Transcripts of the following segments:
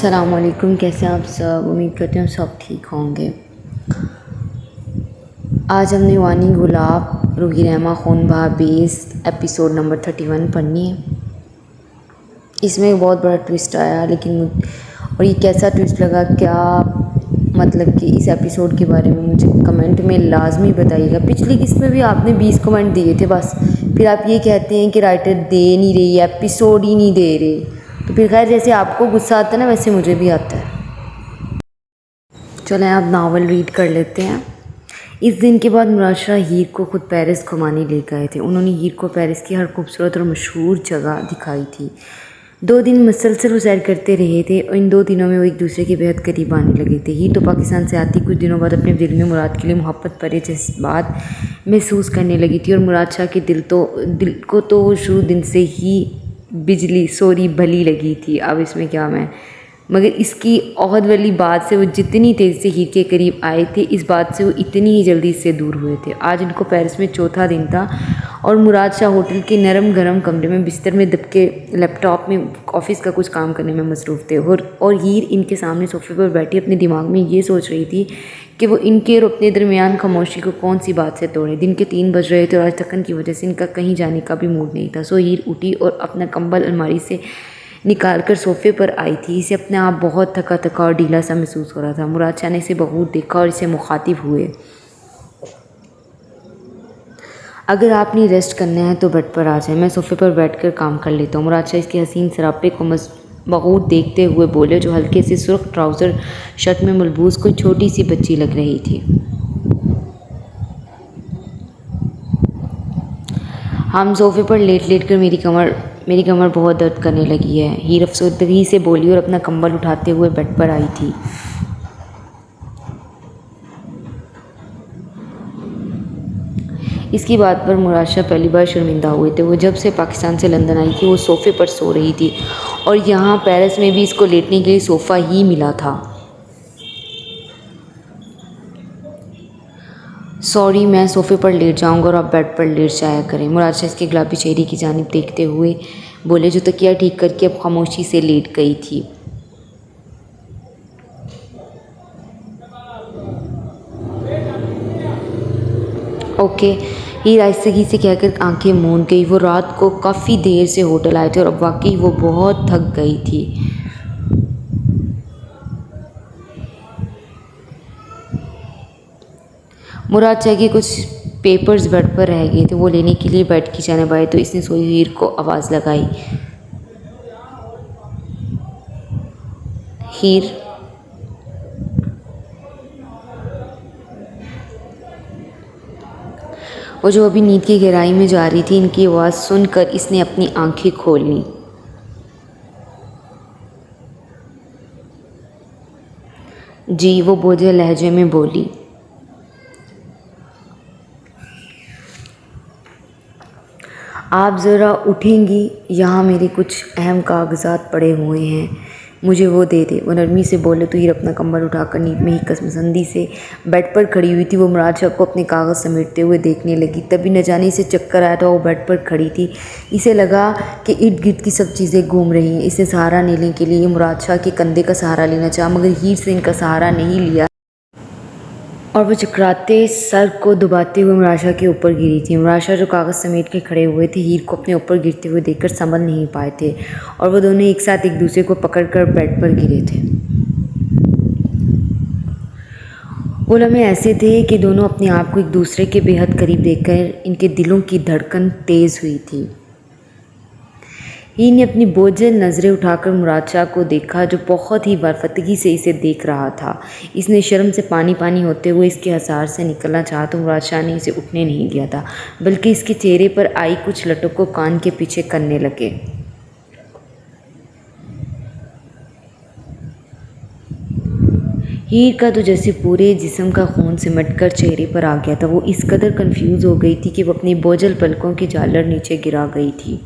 अस्सलामुअलैकुम, कैसे हैं आप सब। उम्मीद करते हैं सब ठीक होंगे। आज हमने वानी गुलाब रूही रहमा खून बहा बेस्ड एपिसोड नंबर 31 पढ़नी है। इसमें एक बहुत बड़ा ट्विस्ट आया, लेकिन और ये कैसा ट्विस्ट लगा, क्या मतलब कि इस एपिसोड के बारे में मुझे कमेंट में लाजमी बताइएगा। पिछली किस्त में भी आपने 20 कमेंट दिए थे बस, फिर आप ये कहते हैं कि राइटर दे नहीं रही, एपिसोड ही नहीं दे रहे। तो फिर खैर, जैसे आपको गुस्सा आता है ना, वैसे मुझे भी आता है। चलें आप नावल रीड कर लेते हैं। इस दिन के बाद मुराद शाह हीर को खुद पेरिस घुमाने ले गए थे। उन्होंने हीर को पेरिस की हर खूबसूरत और मशहूर जगह दिखाई थी। 2 दिन मुसलसल वो सैर करते रहे थे और इन 2 दिनों में वो एक दूसरे के बेहद करीब आने लगे थे। हीर तो पाकिस्तान से आती कुछ दिनों बाद अपने दिल में मुराद के लिए मोहब्बत भरे जज्बात महसूस करने लगी थी, और मुराद शाह के दिल को तो वो शुरू दिन से ही भली लगी थी। अब इसमें क्या मैं, मगर इसकी औहद वाली बात से वो जितनी तेज़ी से हीर के करीब आए थे, इस बात से वो इतनी ही जल्दी इससे दूर हुए थे। आज इनको पेरिस में चौथा दिन था और मुराद शाह होटल के नरम गरम कमरे में बिस्तर में दबके लैपटॉप में ऑफिस का कुछ काम करने में मसरूफ़ थे, और हीर इनके सामने सोफे पर बैठी अपने दिमाग में ये सोच रही थी कि वो इनके और अपने दरमियान खामोशी को कौन सी बात से तोड़े। दिन के 3 बज रहे थे और आज थकन की वजह से इनका कहीं जाने का भी मूड नहीं था। सो हीर उठी और अपना कंबल अलमारी से निकाल कर सोफ़े पर आई थी। इसे अपने आप बहुत थका थका और ढीला सा महसूस हो रहा था। मुराद शाह ने इसे बहुत देखा और इसे मुखातिब हुए। अगर आपने रेस्ट करना है तो बेड पर आ जाए, मैं सोफ़े पर बैठकर काम कर लेता हूँ। मुराद शाह इसके हसीन सरापे को बहुत देखते हुए बोले, जो हल्के से सुर्ख ट्राउज़र शर्ट में मलबूस कोई छोटी सी बच्ची लग रही थी। हम सोफ़े पर लेट लेट कर मेरी कमर बहुत दर्द करने लगी है, हीर अफसोसगी से बोली और अपना कंबल उठाते हुए बेड पर आई थी। इसकी बात पर मुराद शाह पहली बार शर्मिंदा हुए थे। वो जब से पाकिस्तान से लंदन आई थी वो सोफ़े पर सो रही थी, और यहाँ पेरिस में भी इसको लेटने के लिए सोफ़ा ही मिला था। सॉरी, मैं सोफ़े पर लेट जाऊंगा और आप बेड पर लेट जाया करें, मुराद शाह इसके गुलाबी चेहरे की जानिब देखते हुए बोले, जो तकिया ठीक करके अब खामोशी से लेट गई थी। ओके, हीर आहिस्तगी से कहकर आंखें मूंद गई। वो रात को काफ़ी देर से होटल आए थे और अब वाकई वो बहुत थक गई थी। मुराद शाह के कुछ पेपर्स बेड पर रह गए थे, वो लेने के लिए बेड की जानिब आए तो इसने सोई हीर को आवाज़ लगाई, हीर। वो जो अभी नींद की गहराई में जा रही थी, इनकी आवाज़ सुनकर इसने अपनी आंखें खोल लीं। जी, वो बोझिल लहजे में बोली। आप ज़रा उठेंगी, यहाँ मेरे कुछ अहम कागजात पड़े हुए हैं, मुझे वो दे दे, वो नरमी से बोले तो हीर अपना कंबल उठाकर नींद में ही कसमसंदी से बेड पर खड़ी हुई थी। वो मुराद शाह को अपने कागज़ समेटते हुए देखने लगी। तभी न जाने इसे चक्कर आया था, वो बेड पर खड़ी थी। इसे लगा कि इर्द गिर्द की सब चीज़ें घूम रही हैं। इसे सहारा लेने के लिए मुराद शाह के कंधे का सहारा लेना चाहा, मगर हीर से इनका सहारा नहीं लिया और वो चकराते सर को दबाते हुए मुराद शाह के ऊपर गिरी थी। मुराद शाह जो कागज़ समेट के खड़े हुए थे, हीर को अपने ऊपर गिरते हुए देखकर संभल नहीं पाए थे, और वो दोनों एक साथ एक दूसरे को पकड़कर बेड पर गिरे थे। वो लम्हे ऐसे थे कि दोनों अपने आप को एक दूसरे के बेहद करीब देखकर इनके दिलों की धड़कन तेज़ हुई थी। हीर ने अपनी बोझिल नज़रें उठाकर मुराद शाह को देखा, जो बहुत ही वारफतगी से इसे देख रहा था। इसने शर्म से पानी पानी होते हुए इसके हसार से निकलना चाहा तो मुराद शाह ने इसे उठने नहीं दिया था, बल्कि इसके चेहरे पर आई कुछ लटक को कान के पीछे करने लगे। हीर का तो जैसे पूरे जिस्म का खून सिमटकर चेहरे पर आ गया था। वो इस कदर कंफ्यूज हो गई थी कि वो अपनी बोझल पलकों की झालर नीचे गिरा गई थी।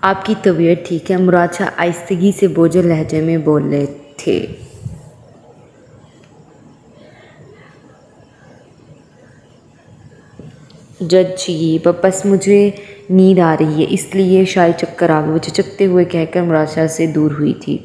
आपकी तबीयत ठीक है? मुराद शाह आहिस्तगी से बोझल लहजे में बोल रहे थे। जज जी, बस मुझे नींद आ रही है, इसलिए शायद चक्कर आ गए। वो चचकते हुए कहकर मुराद शाह से दूर हुई थी।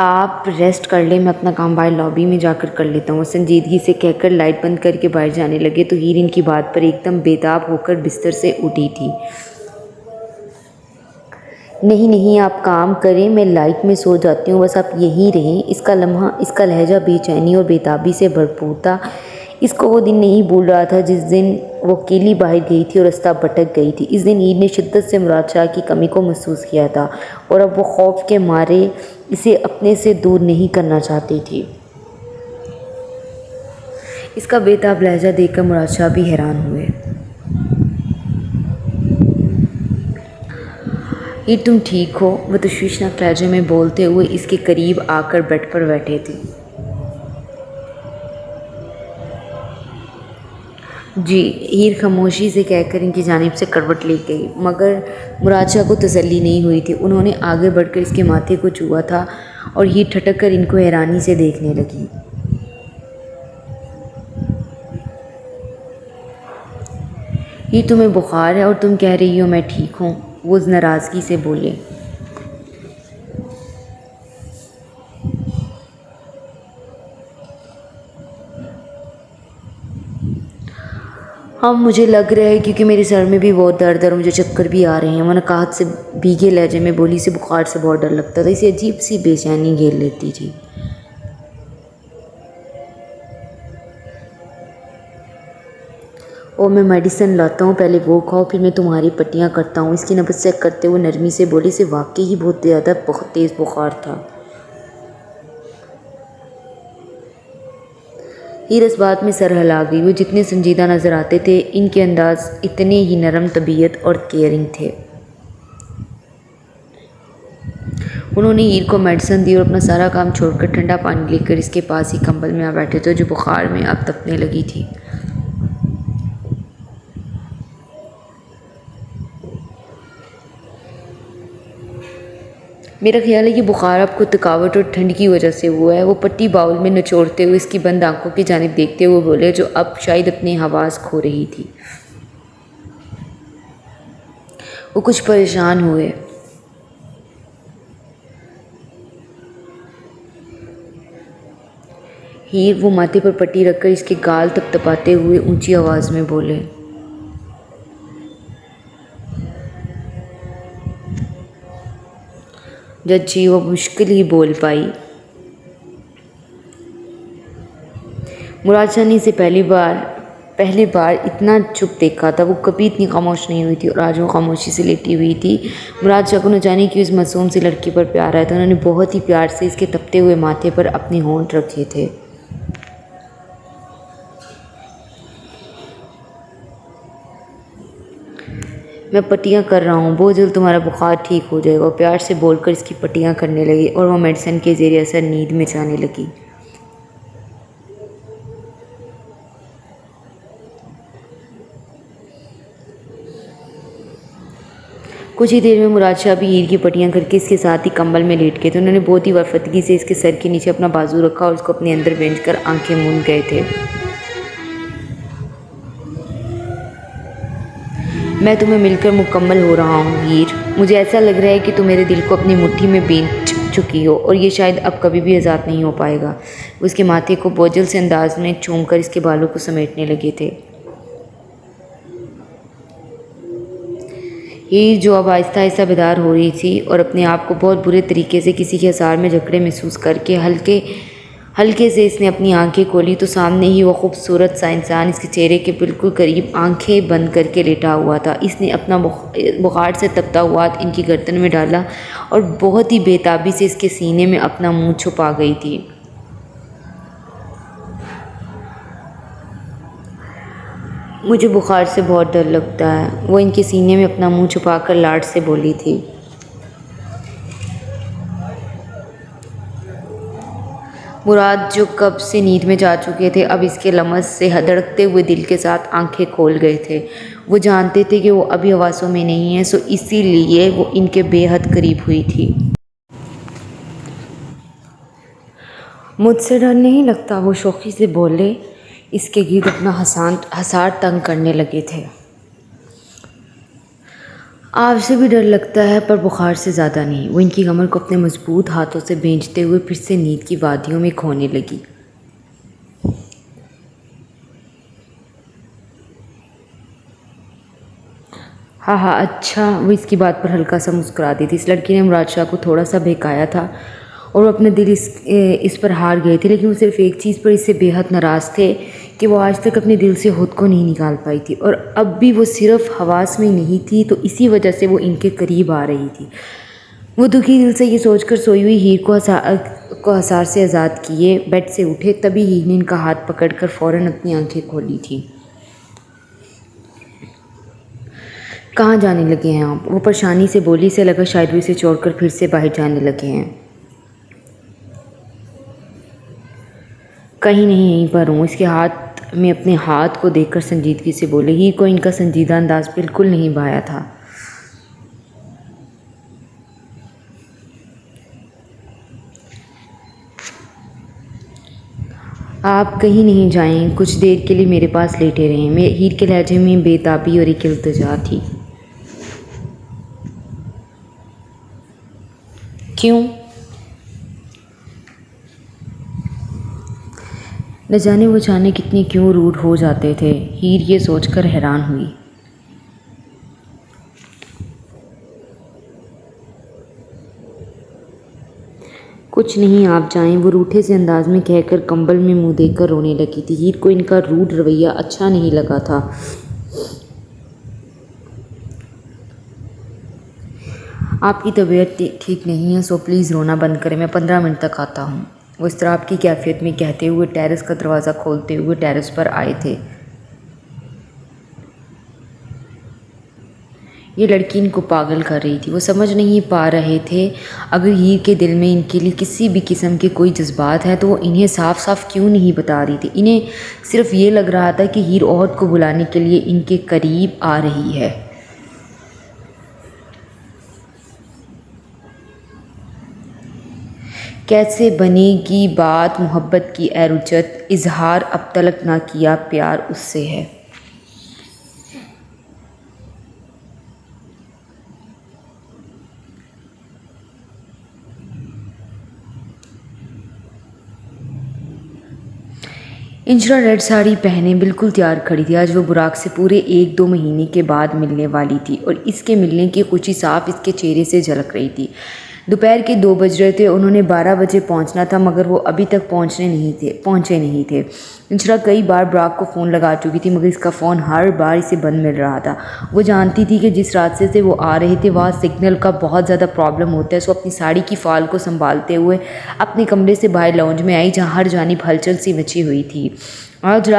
आप रेस्ट कर लें, मैं अपना काम बाहर लॉबी में जाकर कर लेता हूँ। वो संजीदगी से कहकर लाइट बंद करके बाहर जाने लगे तो हीर इनकी बात पर एकदम बेताब होकर बिस्तर से उठी थी। नहीं नहीं, आप काम करें, मैं लाइट में सो जाती हूँ, बस आप यहीं रहें। इसका लम्हा, इसका लहजा बेचैनी और बेताबी से भरपूर था। इसको वो दिन नहीं भूल रहा था जिस दिन वो अकेली बाहर गई थी और रास्ता भटक गई थी। इस दिन ईद ने शिद्दत से मुराद शाह की कमी को महसूस किया था और अब वो खौफ के मारे इसे अपने से दूर नहीं करना चाहती थी। इसका बेताब लहजा देखकर मुराद शाह भी हैरान हुए। ईद, तुम ठीक हो? वह तशवीशनाक लहजे में बोलते हुए इसके करीब आकर बेड पर बैठे थे। जी, हीर खामोशी से कहकर इनकी जानिब से करवट ले गई, मगर मुराद शाह को तसल्ली नहीं हुई थी। उन्होंने आगे बढ़कर इसके माथे को छुआ था और हीर ठटक कर इनको हैरानी से देखने लगी। हीर, तुम्हें बुखार है और तुम कह रही हो मैं ठीक हूँ? वो नाराज़गी से बोले। हाँ, मुझे लग रहा है, क्योंकि मेरे सर में भी बहुत दर्द है और मुझे चक्कर भी आ रहे हैं। वरना काहत से भीगे लहजे में बोली। से बुखार से बहुत डर लगता था, इसे अजीब सी बेचैनी घेर लेती थी। और मैं मेडिसिन लाता हूँ, पहले वो खाओ, फिर मैं तुम्हारी पट्टियाँ करता हूँ। इसकी नब्ज़ चेक करते हुए नरमी से बोली। से वाकई ही बहुत ज़्यादा बहुत तेज़ बुखार था। हीर इस बात में सर हिला गई। वो जितने संजीदा नज़र आते थे, इनके अंदाज इतने ही नरम तबीयत और केयरिंग थे। उन्होंने हीर को मेडिसिन दी और अपना सारा काम छोड़कर ठंडा पानी लेकर इसके पास ही कंबल में आ बैठे थे, जो बुखार में अब तपने लगी थी। मेरा ख्याल है कि बुखार आपको थकावट और ठंड की वजह से हुआ है। वो पट्टी बाउल में निचोड़ते हुए इसकी बंद आंखों की जानिब देखते हुए बोले, जो अब शायद अपनी हवास खो रही थी। वो कुछ परेशान हुए। हीर वो माथे पर पट्टी रखकर इसके गाल थपथपाते हुए ऊंची आवाज़ में बोले। जज्जी, वो मुश्किल ही बोल पाई। मुराद शाह ने इसे पहली बार इतना चुप देखा था। वो कभी इतनी खामोश नहीं हुई थी और आज वो खामोशी से लेटी हुई थी। मुराद शाह को न जाने कि उस मासूम सी लड़की पर प्यार आया था। उन्होंने बहुत ही प्यार से इसके तपते हुए माथे पर अपने होंठ रखे थे। मैं पट्टियाँ कर रहा हूँ, बहुत जल्द तुम्हारा बुखार ठीक हो जाएगा। प्यार से बोलकर इसकी पट्टियाँ करने लगी और वो मेडिसिन के ज़रिए असर नींद में जाने लगी। कुछ ही देर में मुराद शाह भी हीर की पट्टियाँ करके इसके साथ ही कंबल में लेट गए थे। उन्होंने बहुत ही वारफतगी से इसके सर के नीचे अपना बाजू रखा और उसको अपने अंदर बेंच कर आंखें मूंद गए थे। मैं तुम्हें मिलकर मुकम्मल हो रहा हूँ हीर। मुझे ऐसा लग रहा है कि तुम मेरे दिल को अपनी मुट्ठी में बेच चुकी हो और ये शायद अब कभी भी आज़ाद नहीं हो पाएगा। उसके माथे को बोझल से अंदाज में चूमकर इसके बालों को समेटने लगे थे। हीर, जो अब आहिस्ता आहिस्ता बेदार हो रही थी और अपने आप को बहुत बुरे तरीके से किसी के असार में जकड़े महसूस करके हल्के से इसने अपनी आंखें खोली तो सामने ही वो खूबसूरत सा इंसान इसके चेहरे के बिल्कुल करीब आंखें बंद करके लेटा हुआ था। इसने अपना बुखार से तपता हुआ हाथ इनकी गर्दन में डाला और बहुत ही बेताबी से इसके सीने में अपना मुंह छुपा गई थी। मुझे बुखार से बहुत डर लगता है, वो इनके सीने में अपना मुंह छुपाकर लाड से बोली थी। मुराद, जो कब से नींद में जा चुके थे, अब इसके लमस से धड़कते हुए दिल के साथ आंखें खोल गए थे। वो जानते थे कि वो अभी हवासों में नहीं है, सो इसीलिए वो इनके बेहद करीब हुई थी। मुझसे डर नहीं लगता, वो शौक़ी से बोले। इसके गिर्द अपना हसार तंग करने लगे थे। आग से भी डर लगता है पर बुखार से ज़्यादा नहीं। वो इनकी कमर को अपने मजबूत हाथों से भींचते हुए फिर से नींद की वादियों में खोने लगी। हाँ हाँ अच्छा, वो इसकी बात पर हल्का सा मुस्कुरा दी थी। इस लड़की ने मुराद शाह को थोड़ा सा बहकाया था और वो अपने दिल इस पर हार गए थे, लेकिन वो सिर्फ एक चीज़ पर इससे बेहद नाराज़ थे कि वो आज तक अपने दिल से खुद को नहीं निकाल पाई थी, और अब भी वो सिर्फ हवास में नहीं थी, तो इसी वजह से वो इनके करीब आ रही थी। वो दुखी दिल से ये सोचकर सोई हुई हीर को हसार से आज़ाद किए बेड से उठे। तभी हीर ने इनका हाथ पकड़कर फ़ौरन अपनी आंखें खोली थी। कहाँ जाने लगे हैं आप? वो परेशानी से बोली। से लगा शायद वो इसे छोड़कर फिर से बाहर जाने लगे हैं। कहीं नहीं, यहीं पर हूँ। इसके हाथ में अपने हाथ को देखकर संजीदगी से बोले। हीर को इनका संजीदा अंदाज बिल्कुल नहीं भाया था। आप कहीं नहीं जाएं, कुछ देर के लिए मेरे पास लेटे रहें। मेरे हीर के लहजे में बेताबी और एक इल्तिजा थी। क्यों? न जाने वो जाने कितने क्यों रूड हो जाते थे। हीर ये सोचकर हैरान हुई। कुछ नहीं, आप जाएं, वो रूठे से अंदाज में कहकर कंबल में मुंह देकर रोने लगी थी। हीर को इनका रूड रवैया अच्छा नहीं लगा था। आपकी तबीयत ठीक नहीं है, सो प्लीज़ रोना बंद करें, मैं 15 मिनट तक आता हूँ। वो इस तरह की कैफियत में कहते हुए टेरेस का दरवाज़ा खोलते हुए टेरेस पर आए थे। ये लड़की इनको पागल कर रही थी। वो समझ नहीं पा रहे थे अगर हीर के दिल में इनके लिए किसी भी किस्म के कोई जज्बात हैं तो वो इन्हें साफ साफ क्यों नहीं बता रही थी। इन्हें सिर्फ ये लग रहा था कि हीर औरत को बुलाने के लिए इनके करीब आ रही है। कैसे बनेगी बात मोहब्बत की ए रुजत, इजहार अब तलक ना किया प्यार उससे है। इंशरा रेड साड़ी पहने बिल्कुल तैयार खड़ी थी। आज वो बुराक से पूरे 1-2 महीने के बाद मिलने वाली थी और इसके मिलने की खुशी साफ इसके चेहरे से झलक रही थी। दोपहर के 2 बज रहे थे। उन्होंने 12 बजे पहुंचना था, मगर वो अभी तक पहुंचे नहीं थे। इंशरा कई बार बुराक को फ़ोन लगा चुकी थी, मगर इसका फ़ोन हर बार इसे बंद मिल रहा था। वो जानती थी कि जिस रास्ते से वो आ रहे थे वहाँ सिग्नल का बहुत ज़्यादा प्रॉब्लम होता है। सो अपनी साड़ी की फाल को संभालते हुए अपने कमरे से बाहर लाउंज में आई, जहाँ हर जानिब हलचल सी मची हुई थी। आज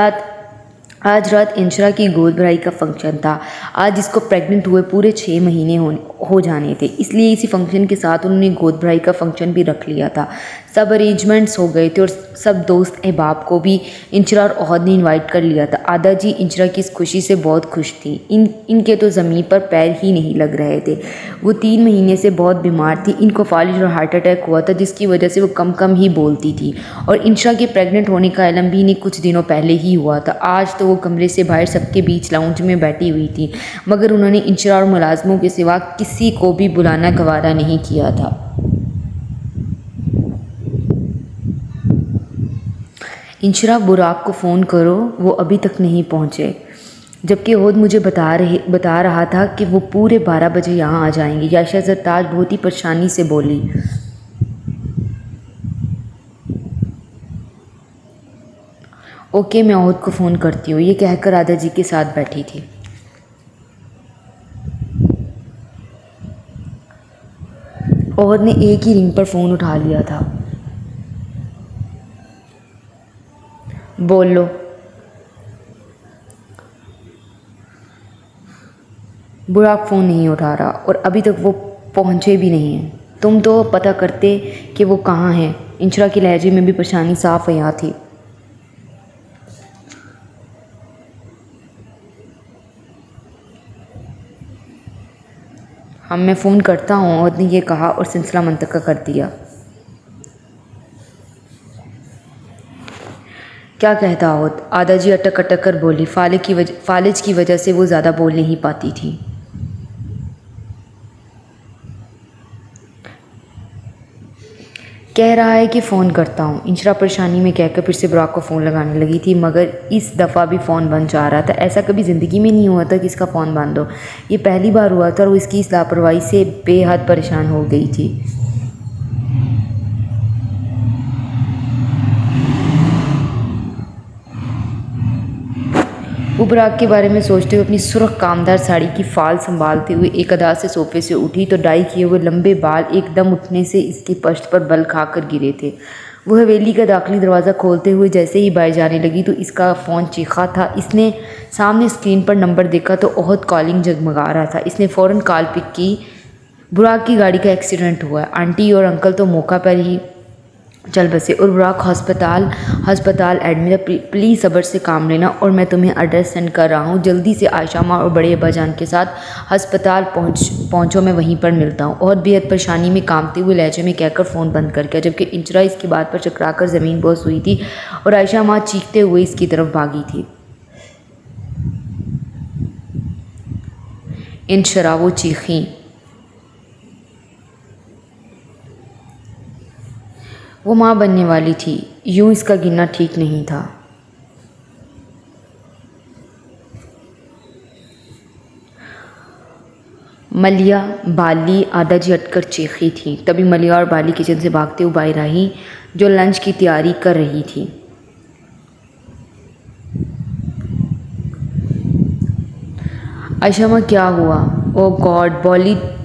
रात इंशरा की गोद भराई का फंक्शन था। आज इसको प्रेग्नेंट हुए पूरे 6 महीने हो जाने थे, इसलिए इसी फंक्शन के साथ उन्होंने गोद भराई का फंक्शन भी रख लिया था। सब अरेंजमेंट्स हो गए थे और सब दोस्त अहबाब को भी इंशरा और ओहद ने इनवाइट कर लिया था। आदा जी इंशरा की इस खुशी से बहुत खुश थी। इनके तो ज़मीन पर पैर ही नहीं लग रहे थे। वो 3 महीने से बहुत बीमार थी। इनको फालिज और हार्ट अटैक हुआ था, जिसकी वजह से वो कम ही बोलती थी, और इंशरा के प्रेग्नेंट होने का इल्म भी इन्हें कुछ दिनों पहले ही हुआ था। आज तो वो कमरे से बाहर सबके बीच लाउंज में बैठी हुई थी, मगर उन्होंने इंशरा और मुलाजमों के सिवा किसी को भी बुलाना गवारा नहीं किया था। इंशरा, बुराक को फ़ोन करो, वो अभी तक नहीं पहुँचे। जबकि ओहद मुझे बता रहा था कि वो पूरे 12 बजे यहाँ आ जाएंगे। याशा जरताज बहुत ही परेशानी से बोली। ओके, मैं ओहद को फ़ोन करती हूँ, ये कहकर आदा जी के साथ बैठी थी। ओहद ने एक ही रिंग पर फ़ोन उठा लिया था। बोल लो। बुराक फ़ोन नहीं उठा रहा और अभी तक वो पहुँचे भी नहीं हैं। तुम तो पता करते कि वो कहाँ हैं। इंशरा के लहजे में भी परेशानी साफ यहाँ थी। मैं फ़ोन करता हूँ, ओहद ने यह कहा और सिलसिला मुंतक़िल कर दिया। क्या कहता हो? आदा जी अटक अटक कर बोली। फालिज की वजह से वो ज़्यादा बोल नहीं पाती थी। कह रहा है कि फ़ोन करता हूँ, इंशरा परेशानी में कहकर फिर से बुराक को फ़ोन लगाने लगी थी, मगर इस दफ़ा भी फ़ोन बंद जा रहा था। ऐसा कभी ज़िंदगी में नहीं हुआ था कि इसका फ़ोन बंद हो। ये पहली बार हुआ था और वो इसकी इस लापरवाही से बेहद परेशान हो गई थी। वो बुराक के बारे में सोचते हुए अपनी सुर्ख कामदार साड़ी की फाल संभालते हुए एक अदा से सोफे से उठी तो डाई किए हुए लंबे बाल एकदम उठने से इसकी पश्त पर बल खाकर गिरे थे। वो हवेली का दाखिली दरवाज़ा खोलते हुए जैसे ही बाहर जाने लगी तो इसका फ़ोन चीखा था। इसने सामने स्क्रीन पर नंबर देखा तो ओहद कॉलिंग जगमगा रहा था। इसने फ़ौरन कॉल पिक की। बुराक की गाड़ी का एक्सीडेंट हुआ है। आंटी और अंकल तो मौका पर ही चल बसे और बुराक हस्पताल एडमिट है। प्लीज़ सब्र से काम लेना और मैं तुम्हें एड्रेस सेंड कर रहा हूँ। जल्दी से आयशा माँ और बड़े अब्बा जान के साथ हस्पताल पहुँचो, मैं वहीं पर मिलता हूँ। और बेहद परेशानी में कांपते हुए लहजे में कहकर फ़ोन बंद कर गया, जबकि इंचरा इसकी बात पर चकरा कर ज़मीन बोस हुई थी और आयशा माँ चीखते हुए इसकी तरफ भागी थी। इंशरा वो चीखीं। वो माँ बनने वाली थी, यूं इसका गिनना ठीक नहीं था। मलिया, बाली, आदा जी हटकर चीखी थी। तभी मलिया और बाली किचन से भागते हुए बाहर आई, जो लंच की तैयारी कर रही थी। आयशा माँ क्या हुआ? ओ गॉड,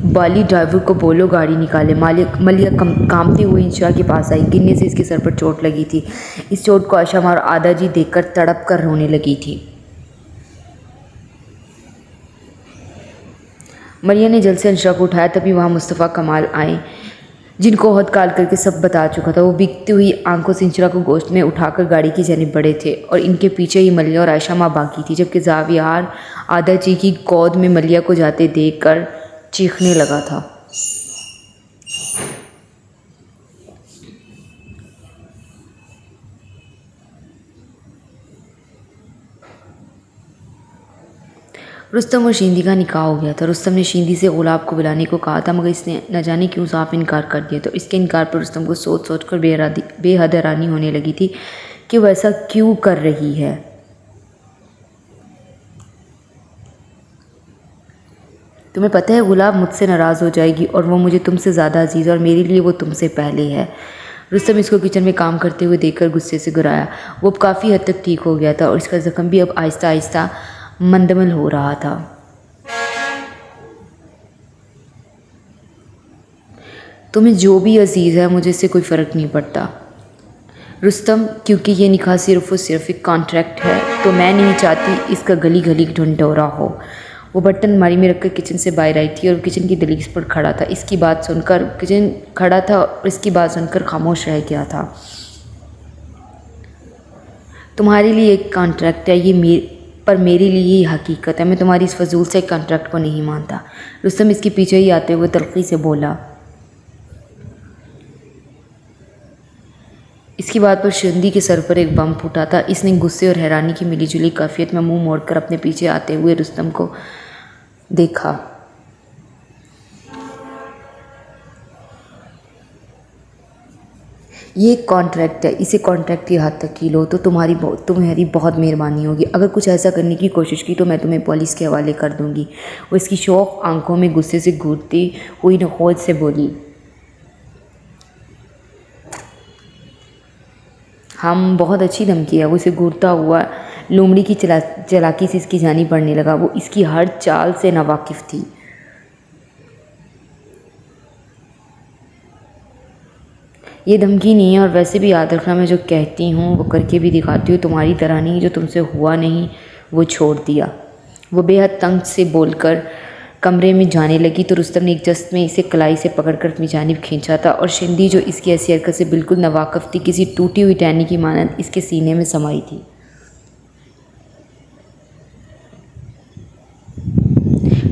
बाली ड्राइवर को बोलो गाड़ी निकाले। मलिया कांपते हुए इंशरा के पास आई। गिरने से इसके सर पर चोट लगी थी। इस चोट को आयशा माँ और आदा जी देखकर तड़प कर रोने लगी थी। मरिया ने जल्द से इंशरा को उठाया, तभी वहाँ मुस्तफ़ा कमाल आए, जिनको ओहद कॉल करके सब बता चुका था। वो बिकती हुई आंखों से इंशरा को गोश्त में उठाकर गाड़ी की जानिब बढ़े थे और इनके पीछे ही मलिया और आयशा माँ बाकी थी, जबकि जावियार आदा जी की गोद में मलिया को जाते देखकर चीखने लगा था। रुस्तम और शींदी का निकाह हो गया था। रुस्तम ने शींदी से गुलाब को बुलाने को कहा था, मगर इसने न जाने क्यों साफ इनकार कर दिया। तो इसके इनकार पर रुस्तम को सोच सोच कर बेहद हैरानी होने लगी थी कि वह ऐसा क्यों कर रही है। तुम्हें पता है गुलाब मुझसे नाराज़ हो जाएगी और वो मुझे तुमसे ज़्यादा अजीज़ और मेरे लिए वो तुमसे पहले है। रुस्तम इसको किचन में काम करते हुए देखकर गुस्से से गुर्राया। वो अब काफ़ी हद तक ठीक हो गया था और इसका ज़ख्म भी अब आहिस्ता आहिस्ता मंदमल हो रहा था। तुम्हें जो भी अजीज़ है, मुझे इससे कोई फ़र्क नहीं पड़ता रुस्तम, क्योंकि ये निकाह सिर्फ और सिर्फ एक कॉन्ट्रैक्ट है, तो मैं नहीं चाहती इसका गली गली ढंढोरा हो। वो बर्तन अलमारी में रखकर किचन से बाहर आई थी और किचन की दहलीज पर खड़ा था। इसकी बात सुनकर खामोश रह गया था। तुम्हारे लिए एक कॉन्ट्रैक्ट है ये, पर मेरे लिए ये हकीकत है। मैं तुम्हारी इस फजूल से कॉन्ट्रैक्ट को नहीं मानता। रुस्तम इसके पीछे ही आते हुए तल्खी से बोला। इसकी बात पर शिंदी के सर पर एक बम फूटा था। इसने गुस्से और हैरानी की मिलीजुली कैफियत में मुंह मोड़कर अपने पीछे आते हुए रुस्तम को देखा। ये एक कॉन्ट्रैक्ट है, इसे कॉन्ट्रैक्ट की हद तक लो तो तुम्हारी बहुत मेहरबानी होगी। अगर कुछ ऐसा करने की कोशिश की तो मैं तुम्हें पुलिस के हवाले कर दूंगी। वो इसकी शौक आंखों में गुस्से से घूरती हुई नखोद से बोली। हम बहुत अच्छी धमकी है। वो इसे घूरता हुआ लोमड़ी की चालाकी से इसकी जानी बढ़ने लगा। वो इसकी हर चाल से नावाकिफ़ थी। ये धमकी नहीं है, और वैसे भी याद रखना, मैं जो कहती हूँ वो करके भी दिखाती हूँ। तुम्हारी तरह नहीं, जो तुमसे हुआ नहीं वो छोड़ दिया। वो बेहद तंग से बोलकर कमरे में जाने लगी तो रुस्तम ने एक जस्त में इसे कलाई से पकड़कर अपनी जानिब खींचा था और शिंदी, जो इसकी ऐसी हरकत से बिल्कुल नावाकिफ़ थी, किसी टूटी हुई टहनी की मानद इसके सीने में समाई थी।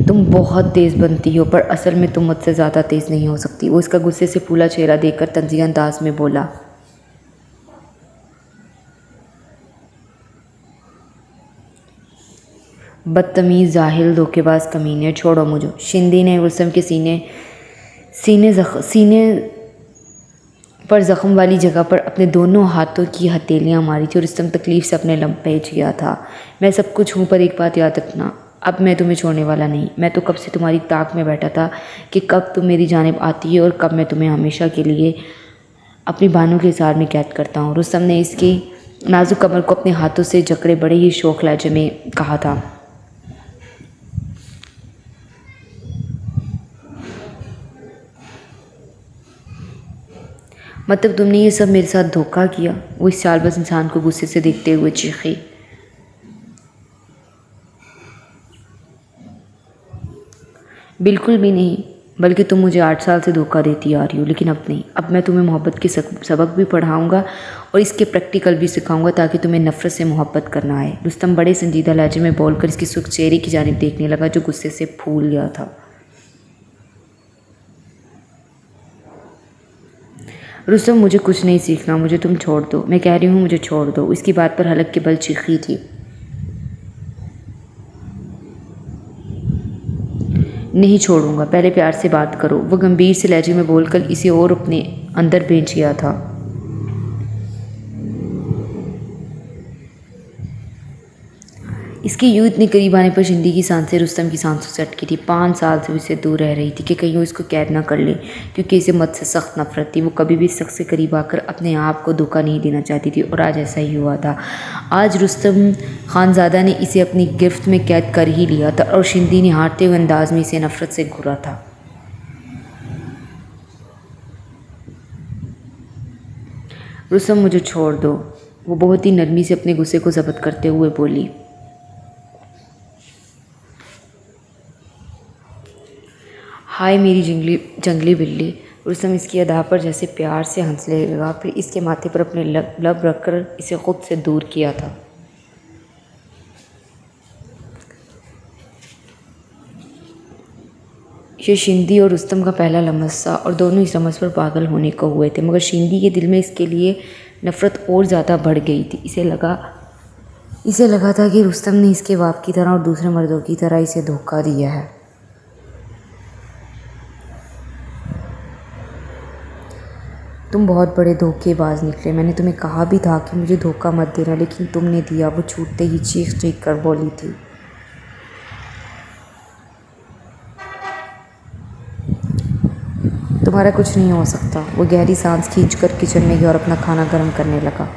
तुम बहुत तेज़ बनती हो, पर असल में तुम मुझसे ज़्यादा तेज़ नहीं हो सकती। वो इसका गुस्से से फूला चेहरा देखकर तंज़िया अंदाज में बोला। बदतमीज़, जाहिल, धोखेबाज, कमीने, छोड़ो मुझे। शिंदी ने रुस्तम के सीने पर ज़ख़्म वाली जगह पर अपने दोनों हाथों की हथेलियाँ मारी थी और रुस्तम तकलीफ़ से अपने लम्ब पैच गया था। मैं सब कुछ हूँ, पर एक बात याद रखना, अब मैं तुम्हें छोड़ने वाला नहीं। मैं तो कब से तुम्हारी ताक में बैठा था कि कब तुम मेरी जानिब आती है और कब मैं तुम्हें हमेशा के लिए अपनी बानों के इज़हार में कैद करता हूँ। रुस्तम ने इसकी नाजुक कमर को अपने हाथों से जकड़े बड़े ही शौक लहजे में कहा था। मतलब तुमने ये सब मेरे साथ धोखा किया? वो इस चालबाज इंसान को गुस्से से देखते हुए चीखी। बिल्कुल भी नहीं, बल्कि तुम मुझे 8 साल से धोखा देती आ रही हो, लेकिन अब नहीं। अब मैं तुम्हें मोहब्बत के सबक भी पढ़ाऊंगा और इसके प्रैक्टिकल भी सिखाऊंगा ताकि तुम्हें नफ़रत से मोहब्बत करना आए। रुस्तम बड़े संजीदा लहजे में बोलकर इसकी सुर्ख चेहरे की जानिब देखने लगा जो गुस्से से फूल गया था। रुस्तम, मुझे कुछ नहीं सीखना, मुझे तुम छोड़ दो। मैं कह रही हूँ मुझे छोड़ दो। इसकी बात पर हलक के बल चीखी थी। नहीं छोड़ूंगा, पहले प्यार से बात करो। वह गंभीर से लहजे में बोलकर इसे और अपने अंदर भेज गया था। इसके यूं इतने करीब आने पर शिंदी की सांसें रुस्तम की सांसों से अटकी थी। 5 साल से उससे दूर रह रही थी कि कहीं वो इसको कैद ना कर ले, क्योंकि इसे मत से सख्त नफरत थी। वो कभी भी शख्स से करीब आकर अपने आप को धोखा नहीं देना चाहती थी और आज ऐसा ही हुआ था। आज रुस्तम खानज़ादा ने इसे अपनी गिरफ्त में कैद कर ही लिया था और शिंदी ने हारते हुए अंदाज में इसे नफरत से घूरा था। रुस्तम, मुझे छोड़ दो, वो बहुत ही नरमी से अपने गुस्से को ज़ब्त करते हुए बोली। हाय मेरी जंगली बिल्ली। रुस्तम इसकी अदा पर जैसे प्यार से हंसने लगा, फिर इसके माथे पर अपने लब रखकर इसे खुद से दूर किया था। ये शिंदी और रुस्तम का पहला लम्हा था और दोनों इस लम्हे पर पागल होने को हुए थे, मगर शिंदी के दिल में इसके लिए नफ़रत और ज़्यादा बढ़ गई थी। इसे लगा था कि रुस्तम ने इसके बाप की तरह और दूसरे मर्दों की तरह इसे धोखा दिया है। तुम बहुत बड़े धोखेबाज निकले। मैंने तुम्हें कहा भी था कि मुझे धोखा मत देना, लेकिन तुमने दिया। वो छूटते ही चीख कर बोली थी। तुम्हारा कुछ नहीं हो सकता। वो गहरी सांस खींचकर किचन में गया और अपना खाना गर्म करने लगा।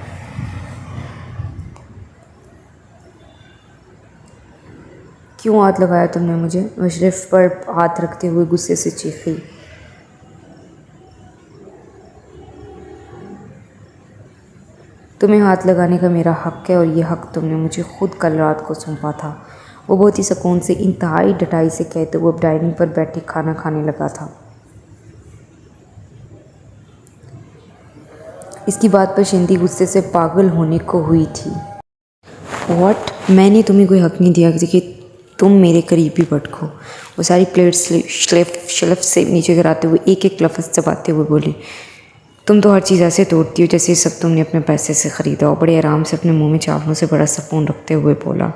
क्यों हाथ लगाया तुमने मुझे? मुशर्रफ पर हाथ रखते हुए गुस्से से चीखी। तुम्हें हाथ लगाने का मेरा हक है और ये हक तुमने मुझे खुद कल रात को सौंपा था। वो बहुत ही सुकून से, इंतहाई डटाई से कहते हुए अब डाइनिंग पर बैठे खाना खाने लगा था। इसकी बात पर शिंदी गुस्से से पागल होने को हुई थी। व्हाट? मैंने तुम्हें कोई हक नहीं दिया कि तुम मेरे करीब भी भटको। वो सारी प्लेट्स शेल्फ से नीचे गिराते हुए एक एक लफ्ज़ चबाते हुए बोली। तुम तो हर चीज़ ऐसे तोड़ती हो जैसे सब तुमने अपने पैसे से ख़रीदा हो। बड़े आराम से अपने मुंह में चावलों से बड़ा सुकून रखते हुए बोला।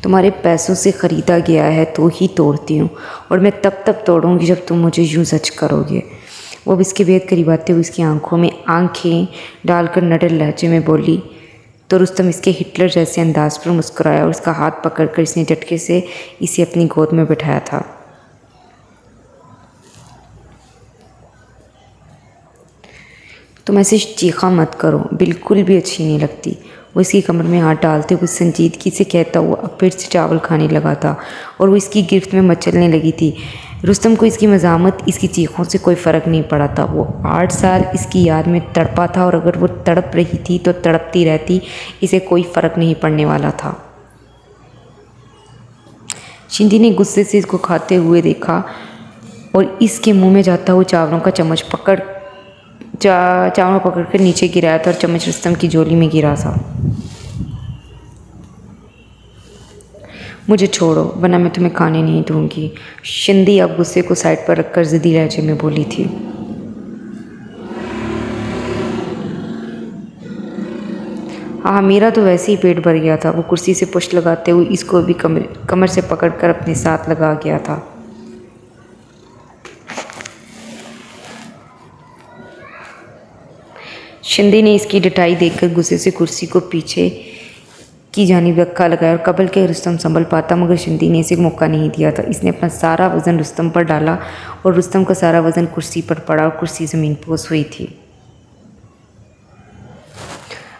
तुम्हारे पैसों से ख़रीदा गया है तो ही तोड़ती हूँ, और मैं तब तोड़ूँगी जब तुम मुझे यूँ सच करोगे। वो इसके बेहद करीब आते हुए इसकी आंखों में आंखें डालकर नडर लहजे में बोली तो रुस्तम इसके हिटलर जैसे अंदाज पर मुस्कुराया और उसका हाथ पकड़कर इसने झटके से इसे अपनी गोद में बिठाया था। तुम ऐसे चीखा मत करो, बिल्कुल भी अच्छी नहीं लगती। वो इसकी कमर में हाथ डालते हुए संजीदगी से कहता हुआ अब फिर से चावल खाने लगा था और वो इसकी गिरफ्त में मचलने लगी थी। रुस्तम को इसकी मज़ामत, इसकी चीखों से कोई फ़र्क नहीं पड़ा था। वो 8 साल इसकी याद में तड़पा था और अगर वो तड़प रही थी तो तड़पती रहती, इसे कोई फ़र्क नहीं पड़ने वाला था। शिंदी ने गुस्से से इसको खाते हुए देखा और इसके मुंह में जाता हुआ चावलों पकड़ कर नीचे गिराया था और चम्मच रुस्तम की झोली में गिरा था। मुझे छोड़ो वरना मैं तुम्हें खाने नहीं दूंगी। शिंदी अब गुस्से को साइड पर रखकर ज़िद्दी लहजे में बोली थी। हाँ, मेरा तो वैसे ही पेट भर गया था। वो कुर्सी से पुश लगाते हुए इसको भी कमर से पकड़कर अपने साथ लगा गया था। शिंदे ने इसकी डटाई देखकर गुस्से से कुर्सी को पीछे की जानिब धक्का लगाया और कबल के रुस्तम संभल पाता, मगर शिंदे ने इसे मौका नहीं दिया था। इसने अपना सारा वज़न रुस्तम पर डाला और रुस्तम का सारा वज़न कुर्सी पर पड़ा और कुर्सी ज़मीन पोस हुई थी।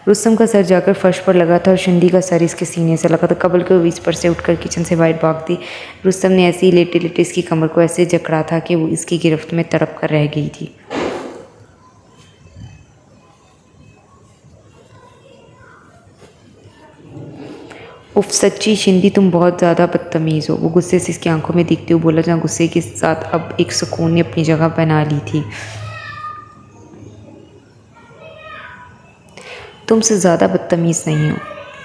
रुस्तम का सर जाकर फर्श पर लगा था और शिंदी का सर इसके सीने से लगा था। कबल के इस पर से उठकर किचन से बाहर भाग दी। रुस्तम ने ऐसे ही लेटे लेटे इसकी कमर को ऐसे जकड़ा था कि वो इसकी गिरफ्त में तड़प कर रह गई थी। उफ सच्ची शिंदी, तुम बहुत ज़्यादा बदतमीज़ हो। वो गुस्से से इसकी आंखों में देखते हुए बोला, जहाँ गुस्से के साथ अब एक सुकून ने अपनी जगह बना ली थी। तुमसे ज़्यादा बदतमीज़ नहीं हो।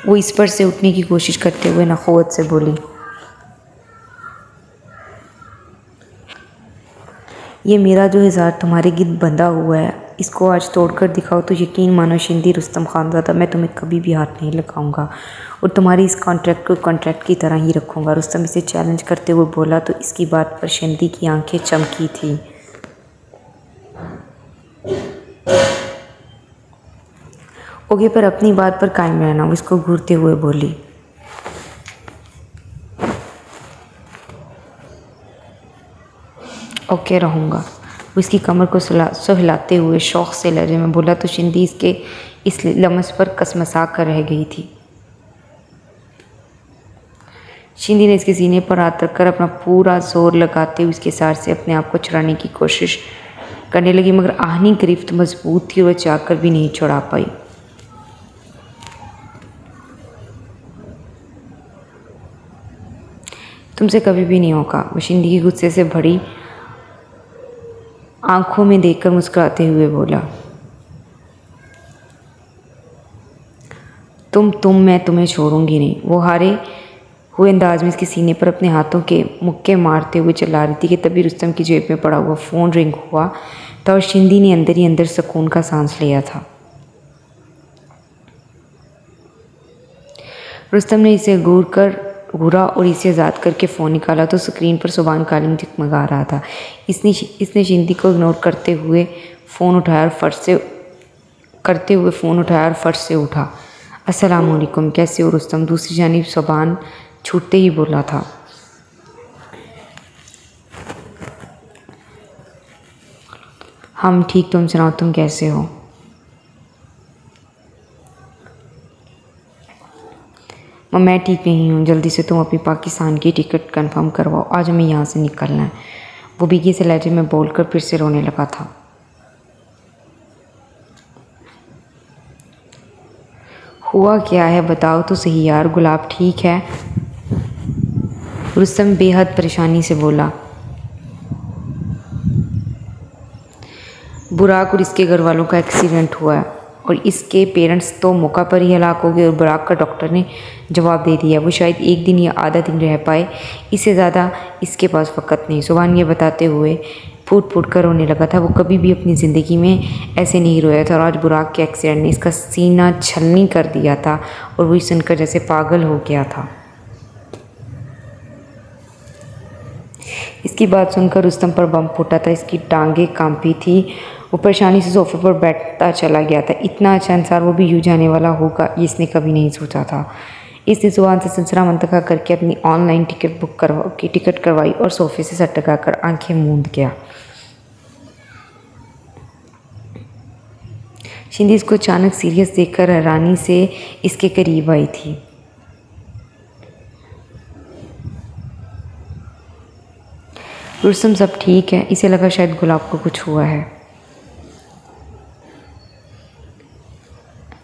वो इस पर से उठने की कोशिश करते हुए नखोत से बोली। ये मेरा जो इज़ार तुम्हारे गिद्ध बंधा हुआ है, इसको आज तोड़कर दिखाओ तो यकीन मानो शिंदी रुस्तम खानज़ादा, मैं तुम्हें कभी भी हाथ नहीं लगाऊंगा और तुम्हारी इस कॉन्ट्रैक्ट को कॉन्ट्रैक्ट की तरह ही रखूंगा। रुस्तम इसे चैलेंज करते हुए बोला तो इसकी बात पर शिंदी की आंखें चमकी थी। ओके, पर अपनी बात पर कायम रहना, वो इसको घूरते हुए बोली। ओके रहूँगा, वो इसकी कमर को सहलाते हुए शौक़ से लहजे में बोला तो शिंदी इसके इस लमस पर कसमसा कर रह गई थी। शिंदी ने इसके सीने पर हाथ रखकर अपना पूरा जोर लगाते हुए इसके सार से अपने आप को छुड़ाने की कोशिश करने लगी, मगर आहनी गिरफ्त मजबूत थी और वह चाहकर भी नहीं छुड़ा पाई। तुमसे कभी भी नहीं होगा, वो शिंदी की गुस्से से भरी आंखों में देखकर मुस्कुराते हुए बोला। मैं तुम्हें छोड़ूंगी नहीं। वो हारे हुए अंदाज में इसके सीने पर अपने हाथों के मुक्के मारते हुए चला रही थी कि तभी रुस्तम की जेब में पड़ा हुआ फ़ोन रिंग हुआ था और शिंदी ने अंदर ही अंदर सुकून का सांस लिया था। रुस्तम ने इसे घूरा और इसे आज़ाद करके फ़ोन निकाला तो स्क्रीन पर सुबान कालिंग जगमगा रहा था। इसने शिंदी को इग्नोर करते हुए फ़ोन उठाया और फर्श से उठा। अस्सलाम वालेकुम, कैसे हो रुस्तम? दूसरी जानिब सुबान छूटते ही बोला था। हम ठीक, तुम सुनाओ, तुम कैसे हो? मैं ठीक नहीं हूँ। जल्दी से तुम अपनी पाकिस्तान की टिकट कंफर्म करवाओ, आज हमें यहाँ से निकलना है। वो भीगे से लहजे में बोलकर फिर से रोने लगा था। हुआ क्या है बताओ तो सही यार, गुलाब ठीक है? रुस्तम बेहद परेशानी से बोला। बुराक और इसके घर वालों का एक्सीडेंट हुआ है और इसके पेरेंट्स तो मौका पर ही हलाक हो गए और बुराक का डॉक्टर ने जवाब दे दिया वो शायद एक दिन या आधा दिन रह पाए, इससे ज़्यादा इसके पास वक़्त नहीं। सुभान ये बताते हुए फूट फूट कर रोने लगा था। वो कभी भी अपनी ज़िंदगी में ऐसे नहीं रोया था और आज बुराक के एक्सीडेंट ने इसका सीना छलनी कर दिया था और वही सुनकर जैसे पागल हो गया था। इसकी बात सुनकर रुस्तम पर बम फूटा था। इसकी टांगें कांपी थी। वो परेशानी से सोफे पर बैठता चला गया था। इतना अच्छा इंसान वो भी यूँ जाने वाला होगा ये इसने कभी नहीं सोचा था। इसने जुबान से सिलसिला मुंतखब करके अपनी ऑनलाइन टिकट करवाई और सोफे से सर लगाकर आंखें मूंद गया। शिंदी इसको अचानक सीरियस देखकर हैरानी से इसके करीब आई थी। रुस्तम सब ठीक है? इसे लगा शायद गुलाब को कुछ हुआ है।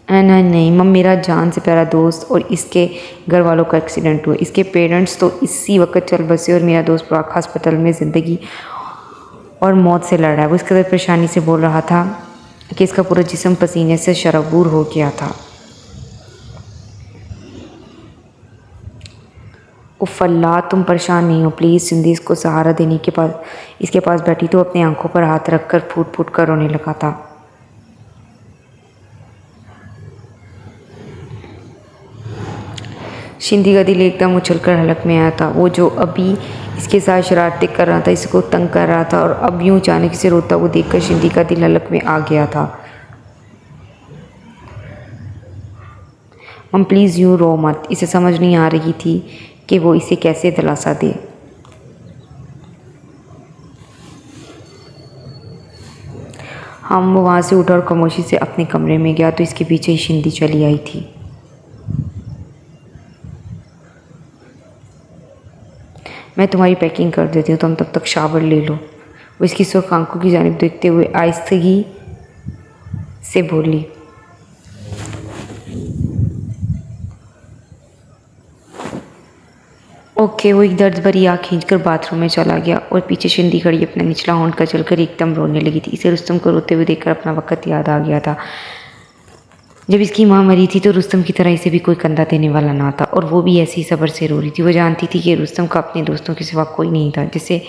नहीं मम, मेरा जान से प्यारा दोस्त और इसके घर वालों का एक्सीडेंट हुआ। इसके पेरेंट्स तो इसी वक्त चल बसे और मेरा दोस्त बुराक हस्पताल में ज़िंदगी और मौत से लड़ रहा है। वो इस कदर परेशानी से बोल रहा था कि इसका पूरा जिस्म पसीने से शराबूर हो गया था। उफ़ अल्लाह, तुम परेशान नहीं हो प्लीज़। सिंधी इसको सहारा देने के पास इसके पास बैठी तो अपनी आंखों पर हाथ रखकर फूट फूट कर रोने लगा था। शिंदी का दिल एकदम उछलकर हलक में आया था। वो जो अभी इसके साथ शरारतें कर रहा था, इसको तंग कर रहा था, और अब यूं अचानक से रोता हुआ देखकर शिंदी का दिल हलक में आ गया था। मम प्लीज़ यूं रो मत। इसे समझ नहीं आ रही थी कि वो इसे कैसे दिलासा दे। वो वहाँ से उठा और खामोशी से अपने कमरे में गया तो इसके पीछे ही शिंदी चली आई थी। मैं तुम्हारी पैकिंग कर देती हूँ, तुम तब तक शावर ले लो। वो इसकी सुर्ख आंखों की जानिब देखते हुए आहिस्तगी से बोली। ओके। वो एक दर्द भरी आँख खींचकर बाथरूम में चला गया और पीछे शिंदी खड़ी अपना निचला होंठ कचलकर एकदम रोने लगी थी। इसे रुस्तम को रोते हुए देखकर अपना वक्त याद आ गया था। जब इसकी माँ मरी थी तो रुस्तम की तरह इसे भी कोई कंधा देने वाला ना था, और वो भी ऐसे ही सब्र से रो रही थी। वो जानती थी कि रुस्तम का अपने दोस्तों के सिवा कोई नहीं था, जैसे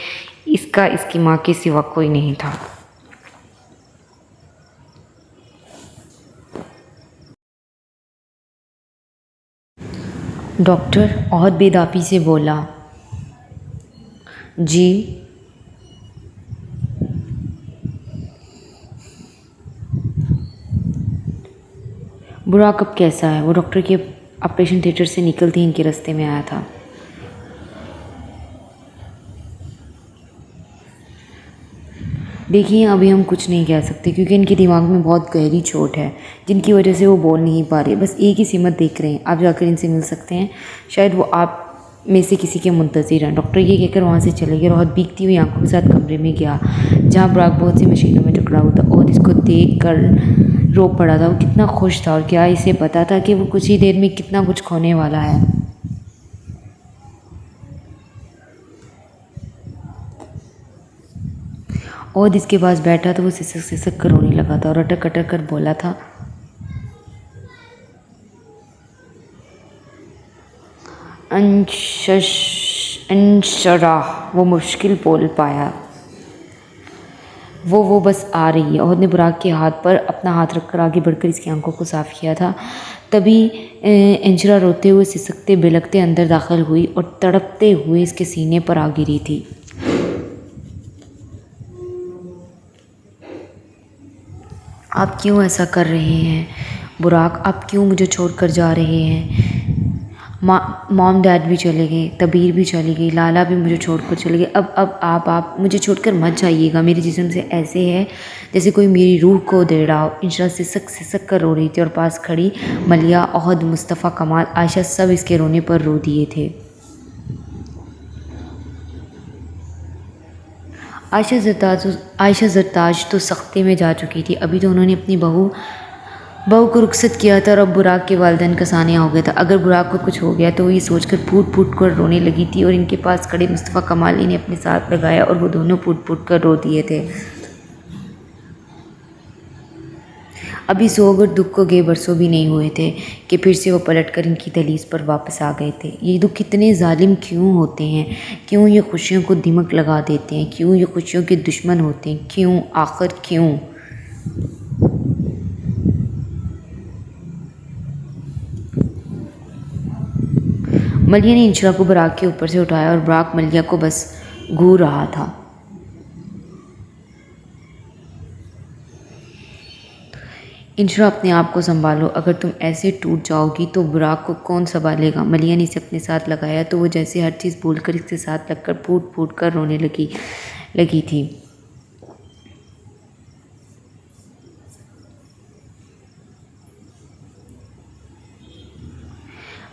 इसका इसकी माँ के सिवा कोई नहीं था। डॉक्टर बहुत बेदापी से बोला। जी। बुराक अब कैसा है? वो डॉक्टर के ऑपरेशन थिएटर से निकलते ही इनके रास्ते में आया था। देखिए, अभी हम कुछ नहीं कह सकते क्योंकि इनके दिमाग में बहुत गहरी चोट है जिनकी वजह से वो बोल नहीं पा रहे। बस एक ही सिमत देख रहे हैं। आप जाकर इनसे मिल सकते हैं, शायद वो आप में से किसी के मुंतज़िर हैं। डॉक्टर ये कहकर वहाँ से चले गए। बहुत भीगती हुई आंखों के साथ कमरे में गया जहाँ बुराक बहुत सी मशीनों में टकरा हुआ था और इसको देख कर रो पड़ा था। वो कितना खुश था और क्या इसे पता था कि वो कुछ ही देर में कितना कुछ खोने वाला है। और इसके पास बैठा तो वो सिसक सिसक कर रोने लगा था और अटक अटक कर बोला था, अंशरा। वो मुश्किल बोल पाया। वो बस आ रही है। और ने बुराक के हाथ पर अपना हाथ रखकर आगे बढ़कर इसकी आंखों को साफ किया था। तभी अंशरा रोते हुए सिसकते बिलखते अंदर दाखिल हुई और तड़पते हुए इसके सीने पर आ गिरी थी। आप क्यों ऐसा कर रहे हैं बुराक? आप क्यों मुझे छोड़कर जा रहे हैं? मॉम डैड भी चले गए, तबीर भी चली गई, लाला भी मुझे छोड़कर चले गए। अब आप मुझे छोड़कर मत जाइएगा। मेरे जिस्म से ऐसे है जैसे कोई मेरी रूह को दे रहा हो। इंशरा सिसक कर रो रही थी और पास खड़ी मलिया, ओहद, मुस्तफ़ा, कमाल, आयशा सब इसके रोने पर रो दिए थे। आयशा ज़रताज तो सख्ती में जा चुकी थी। अभी तो उन्होंने अपनी बहू को रुखसत किया था और अब बुराक के वालिदैन का सानिया हो गया था। अगर बुराक को कुछ हो गया तो वो ये सोचकर फूट फूट कर रोने लगी थी और इनके पास खड़े मुस्तफ़ा, कमाल इन्हें अपने साथ लगाया और वो दोनों फूट फूट कर रो दिए थे। अभी सोगर दुख को गए बरसों भी नहीं हुए थे कि फिर से वो पलट कर इनकी दहलीज पर वापस आ गए थे। ये दुख कितने जालिम क्यों होते हैं? क्यों ये खुशियों को दिमक लगा देते हैं? क्यों ये खुशियों के दुश्मन होते हैं? क्यों? आखिर क्यों? मलिया ने इंशरा को बुराक के ऊपर से उठाया और बुराक मलिया को बस घूर रहा था। इंशरा, अपने आप को संभालो। अगर तुम ऐसे टूट जाओगी तो बुराक को कौन संभालेगा? मलिया ने इसे अपने साथ लगाया तो वो जैसे हर चीज़ भूलकर इसके साथ लगकर फूट फूट कर रोने लगी थी।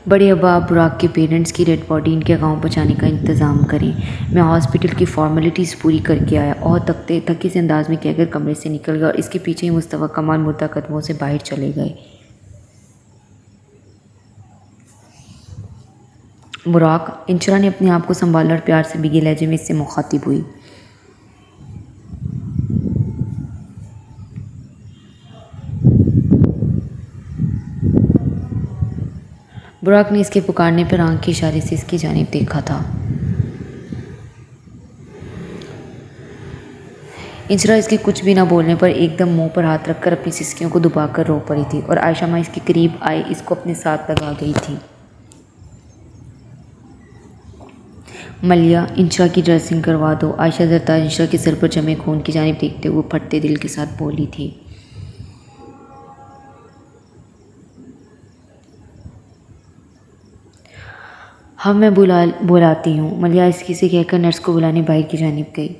बड़े अब्बा बुराक के पेरेंट्स की डेड बॉडी इनके गांव पहुंचाने का इंतज़ाम करें। मैं हॉस्पिटल की फॉर्मेलिटीज़ पूरी करके आया और थके से अंदाज में कहकर कमरे से निकल गया और इसके पीछे ही मुस्तफ़ा, कमाल मुर्दा कदमों से बाहर चले गए। बुराक, इंशरा ने अपने आप को संभाला और प्यार से भीगे लहजे में इससे मुखातिब हुई। बुराक ने इसके पुकारने पर आंख के इशारे से इसकी जानिब देखा था। इंशरा इसके कुछ भी ना बोलने पर एकदम मुंह पर हाथ रखकर अपनी सिसकियों को दबाकर रो पड़ी थी और आयशा माँ इसके करीब आए इसको अपने साथ लगा गई थी। मलिया, इंशरा की ड्रेसिंग करवा दो। आयशा ज़रदार इंशरा के सर पर जमे खून की जानिब देखते हुए फटते दिल के साथ बोली थी। हाँ मैं बुलाती हूँ। मलिया इसकी से कहकर नर्स को बुलाने बाहर की जानिब गई।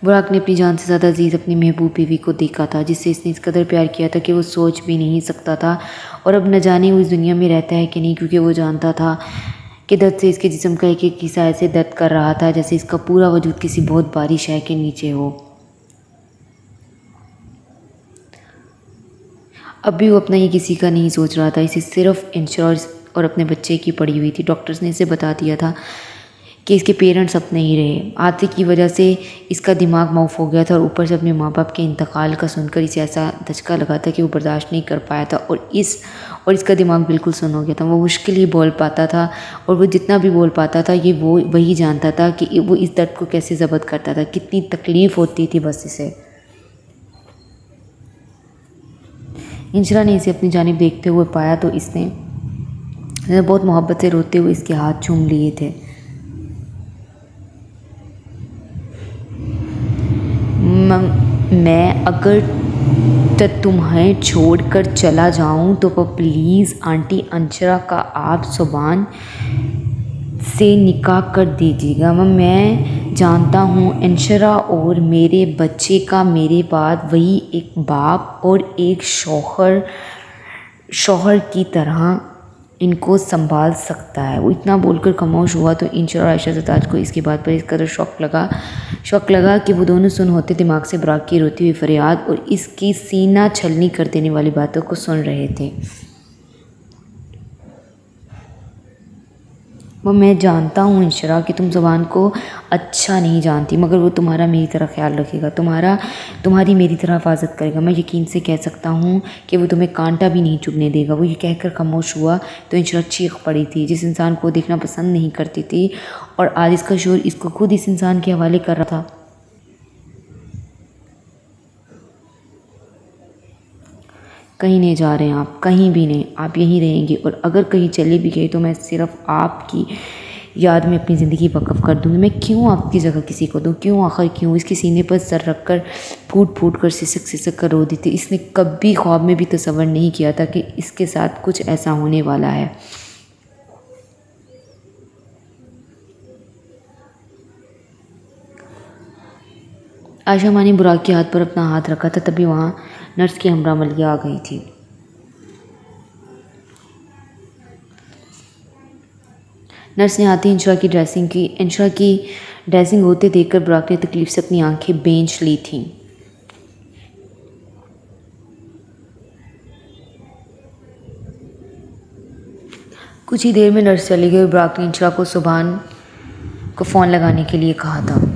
बुराक ने अपनी जान से ज़्यादा अजीज़ अपनी महबूब बीवी को देखा था, जिससे इसने इस कदर प्यार किया था कि वो सोच भी नहीं सकता था। और अब न जाने वो इस दुनिया में रहता है कि नहीं, क्योंकि वो जानता था कि दर्द से इसके जिस्म का एक एक हिस्सा ऐसे दर्द कर रहा था जैसे इसका पूरा वजूद किसी बहुत भारी शय के नीचे हो। अब भी वो अपना ये किसी का नहीं सोच रहा था, इसे सिर्फ इंश्योरेंस और अपने बच्चे की पड़ी हुई थी। डॉक्टर्स ने इसे बता दिया था कि इसके पेरेंट्स अपने ही रहे। हादसे की वजह से इसका दिमाग माउफ हो गया था और ऊपर से अपने माँ बाप के इंतकाल का सुनकर इसे ऐसा धचका लगा था कि वो बर्दाश्त नहीं कर पाया था और इसका दिमाग बिल्कुल सुन हो गया था। वो मुश्किल ही बोल पाता था और वो जितना भी बोल पाता था ये वो वही जानता था कि वो इस दर्द को कैसे ज़ब्त करता था, कितनी तकलीफ़ होती थी बस इसे। इंशरा ने इसे अपनी जानिब देखते हुए पाया तो इसने बहुत मोहब्बत से रोते हुए इसके हाथ चूम लिए थे। मैं अगर तुम्हें छोड़कर चला जाऊं तो प्लीज़ आंटी अंशरा का आप ज़ुबान से निकाह कर दीजिएगा। मैं जानता हूँ अंशरा और मेरे बच्चे का मेरे बाद वही एक बाप और एक शौहर की तरह इनको संभाल सकता है। वो इतना बोलकर खामोश हुआ तो इंशरा और आयशा ज़रदार को इसकी बात पर इस कदर शौक लगा कि वो दोनों सुन होते दिमाग से बुराक की रोती हुई फरियाद और इसकी सीना छलनी कर देने वाली बातों को सुन रहे थे। वो मैं जानता हूँ इंशरा कि तुम ज़ुबान को अच्छा नहीं जानती, मगर वो तुम्हारा मेरी तरह ख्याल रखेगा, तुम्हारी मेरी तरह हिफाजत करेगा। मैं यकीन से कह सकता हूँ कि वो तुम्हें कांटा भी नहीं चुभने देगा। वो ये कहकर खामोश हुआ तो इंशरा चीख पड़ी थी। जिस इंसान को देखना पसंद नहीं करती थी और आज इसका शोर इसको खुद इस इंसान के हवाले कर रहा था। कहीं नहीं जा रहे हैं आप, कहीं भी नहीं, आप यहीं रहेंगे और अगर कहीं चले भी गए तो मैं सिर्फ आपकी याद में अपनी ज़िंदगी वक़्फ़ कर दूँगी। मैं क्यों आपकी जगह किसी को दूँ, क्यों आखिर क्यों? इसके सीने पर सर रख कर फूट कर सिसक कर रो दी थी। इसने कभी ख्वाब में भी तसव्वुर नहीं किया था कि इसके साथ कुछ ऐसा होने वाला है। आयशा माँ ने बुराक के हाथ पर अपना हाथ रखा था, तभी वहाँ नर्स की हमरा मलिया आ गई थी। नर्स ने आते ही इंशरा की ड्रेसिंग होते देखकर बुराक ने तकलीफ से अपनी आंखें बेंच ली थीं। कुछ ही देर में नर्स चली गई। बुराक ने इंशरा को सुभान को फ़ोन लगाने के लिए कहा था।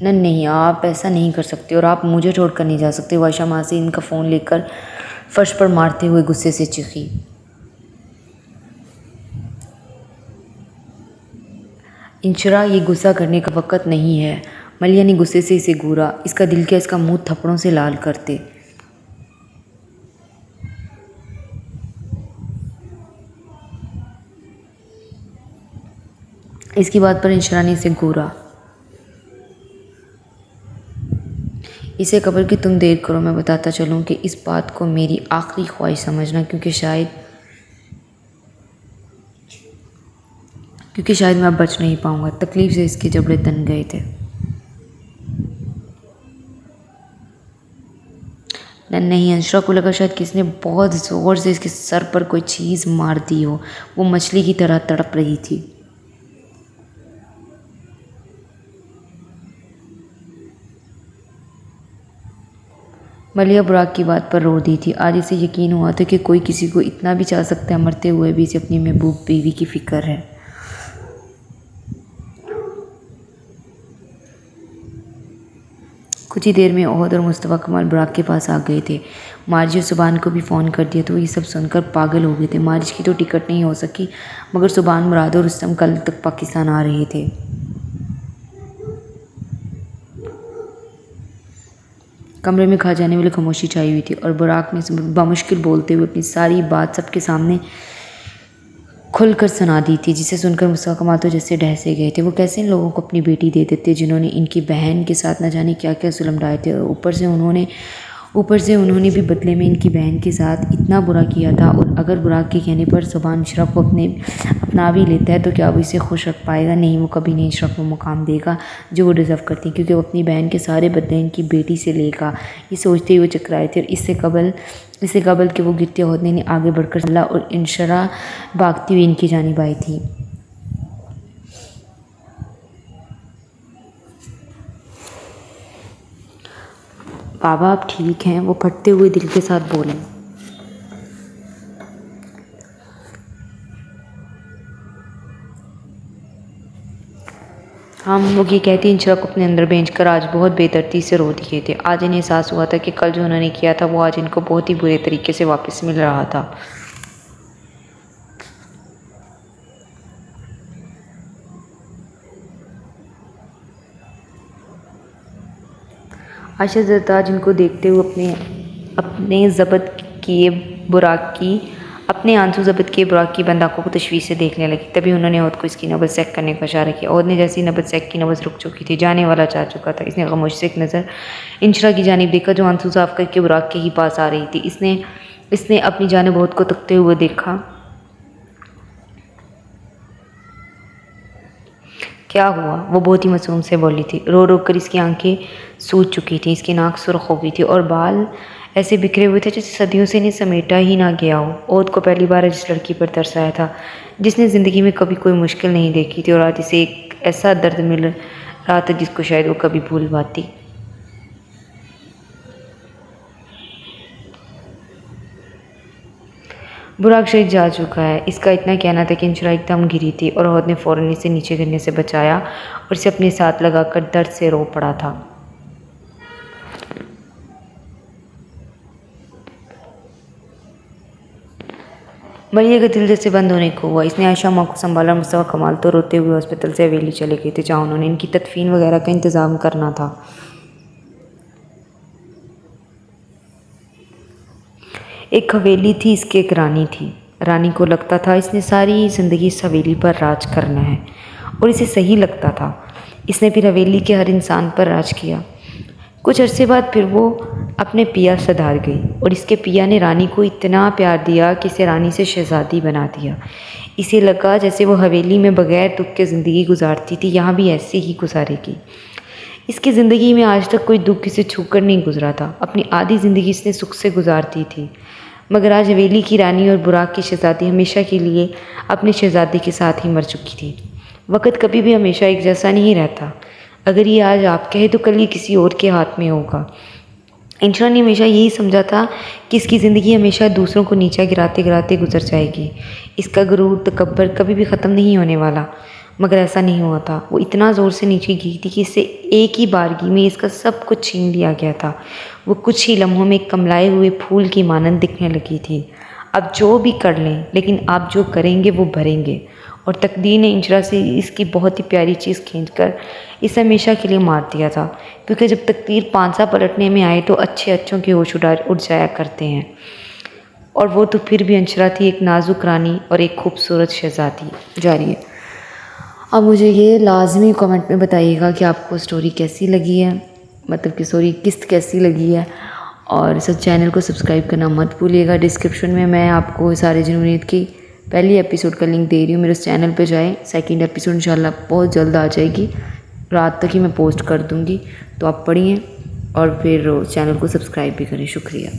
नहीं, आप ऐसा नहीं कर सकते और आप मुझे छोड़कर नहीं जा सकते। आयशा माँ से इनका फ़ोन लेकर फर्श पर मारते हुए गुस्से से चीखी। इंशरा, ये गुस्सा करने का वक़्त नहीं है। मलिया ने गुस्से से इसे घूरा। इसका दिल क्या इसका मुंह थप्पड़ों से लाल करते। इसकी बात पर इंशरा ने इसे घूरा। इसे खबर कि तुम देर करो, मैं बताता चलूँ कि इस बात को मेरी आखिरी ख्वाहिश समझना, क्योंकि शायद मैं अब बच नहीं पाऊँगा। तकलीफ़ से इसके जबड़े तन गए थे। नहीं, अंशरा को लगा शायद किसने बहुत ज़ोर से इसके सर पर कोई चीज़ मार दी हो। वो मछली की तरह तड़प रही थी। मलिया बुराक की बात पर रो दी थी। आज इसे यकीन हुआ था कि कोई किसी को इतना भी चाह सकता है, मरते हुए भी इसे अपनी महबूब बीवी की फ़िक्र है। कुछ ही देर में ओहद और मुस्तफ़ा कमाल बुराक के पास आ गए थे। मारिज और सुबान को भी फ़ोन कर दिया तो ये सब सुनकर पागल हो गए थे। मारिज की तो टिकट नहीं हो सकी, मगर सुबान, मुराद और रुस्तम कल तक पाकिस्तान आ रहे थे। कमरे में खा जाने वाली खामोशी छाई हुई थी और बुराक ने बामुश्किल बोलते हुए अपनी सारी बात सबके सामने खुलकर सुना दी थी, जिसे सुनकर मुस्तकमा तो जैसे ढह से गए थे। वो कैसे इन लोगों को अपनी बेटी दे देते जिन्होंने इनकी बहन के साथ न जाने क्या क्या जुल्म ढाए थे, और ऊपर से उन्होंने भी बदले में इनकी बहन के साथ इतना बुरा किया था। और अगर बुराक के कहने पर सुभान इशरक को अपना भी लेता है तो क्या वो इसे खुश रख पाएगा? नहीं, वो कभी नहीं इशरक को मुकाम देगा जो वो डिज़र्व करती है, क्योंकि वो अपनी बहन के सारे बदले इनकी बेटी से लेगा। ये सोचते ही वो चकराए थे, और इससे कबल कि वो गिरते होने ने आगे बढ़कर चला और इंशरा भागती हुई इनकी जानिब आई थी। बाबा आप ठीक हैं? वो फटते हुए दिल के साथ बोले। हम लोग ये कहती इंशरा को अपने अंदर भेज कर आज बहुत बेदर्दी से रो दिए थे। आज इन्हें एहसास हुआ था कि कल जो उन्होंने किया था वो आज इनको बहुत ही बुरे तरीके से वापस मिल रहा था। आयशा ज़रदार जिनको देखते हुए अपने आंसू ज़ब्त किए बुराक की बंद आँखों को तशवीश से देखने लगी। तभी उन्होंने औद को इसकी नब्ज़ चेक करने का इशारा किया। औद ने जैसी नब्ज़ चेक की, नब्ज़ रुक चुकी थी, जाने वाला चाह चुका था। इसने खामोशी से एक नज़र इंशरा की जानिब देखा जो आंसू साफ करके बुराक के ही पास आ रही थी। इसने अपनी जानिब औद को तकते हुए देखा। क्या हुआ? वो बहुत ही मासूम से बोली थी। रो रो कर इसकी आंखें सूज चुकी थी, इसकी नाक सुर्ख हो गई थी और बाल ऐसे बिखरे हुए थे जैसे सदियों से इन्हें समेटा ही ना गया हो। औद को पहली बार जिस लड़की पर तरस आया था जिसने ज़िंदगी में कभी कोई मुश्किल नहीं देखी थी, और आज इसे एक ऐसा दर्द मिल रहा था जिसको शायद वो कभी भूल पाती। बुराक शहीद जा चुका है, इसका इतना कहना था कि इंशरा एकदम गिरी थी और औद ने फ़ौरन इसे नीचे गिरने से बचाया और इसे अपने साथ लगाकर दर्द से रो पड़ा था। मरिया का दिल जैसे बंद होने को हुआ। इसने आयशा माँ को संभाला। मुस्तफ़ा कमाल तो रोते हुए हॉस्पिटल से हवेली चले गए थे जहाँ उन्होंने इनकी तदफीन वगैरह का इंतज़ाम करना था। एक हवेली थी, इसकी एक रानी थी। रानी को लगता था इसने सारी ज़िंदगी इस हवेली पर राज करना है, और इसे सही लगता था। इसने फिर हवेली के हर इंसान पर राज किया। कुछ अरसे बाद फिर वो अपने पिया से धार गई, और इसके पिया ने रानी को इतना प्यार दिया कि इसे रानी से शहज़ादी बना दिया। इसे लगा जैसे वो हवेली में बग़ैर दुख के ज़िंदगी गुजारती थी, यहाँ भी ऐसे ही गुजारेगी। इसकी ज़िंदगी में आज तक कोई दुख इसे छूकर नहीं गुजरा था। अपनी आधी ज़िंदगी इसने सुख से गुजारती थी, मगर आज हवेली की रानी और बुराक की शहज़ादी हमेशा के लिए अपने शहज़ादे के साथ ही मर चुकी थी। वक़्त कभी भी हमेशा एक जैसा नहीं रहता। अगर ये आज आप कहे तो कल ये किसी और के हाथ में होगा। इंशरा ने हमेशा यही समझा था कि इसकी ज़िंदगी हमेशा दूसरों को नीचा गिराते गिराते गुजर जाएगी। इसका गुरूर तकब्बर कभी भी ख़त्म नहीं होने वाला, मगर ऐसा नहीं हुआ था। वो इतना ज़ोर से नीचे गिरी थी कि इससे एक ही बारगी में इसका सब कुछ छीन लिया गया था। वो कुछ ही लम्हों में कमलाए हुए फूल की मानंद दिखने लगी थी। अब जो भी कर लें, लेकिन आप जो करेंगे वो भरेंगे। और तकदीर ने इंशरा से इसकी बहुत ही प्यारी चीज़ खींचकर इसे हमेशा के लिए मार दिया था, क्योंकि जब तकदीर पांसा पलटने में आए तो अच्छे अच्छों के होश उड़ जाया करते हैं। और वो तो फिर भी इंशरा थी, एक नाजुक रानी और एक खूबसूरत शहज़ादी। जारी है। अब मुझे ये लाजमी कमेंट में बताइएगा कि आपको स्टोरी कैसी लगी है, मतलब कि स्टोरी किस्त कैसी लगी है। और इस चैनल को सब्सक्राइब करना मत भूलिएगा। डिस्क्रिप्शन में मैं आपको सारे जनवरीत की पहली एपिसोड का लिंक दे रही हूँ। मेरे उस चैनल पे जाएं। सेकंड एपिसोड इंशाल्लाह बहुत जल्द आ जाएगी, रात तक ही मैं पोस्ट कर दूँगी, तो आप पढ़िए और फिर चैनल को सब्सक्राइब भी करें। शुक्रिया।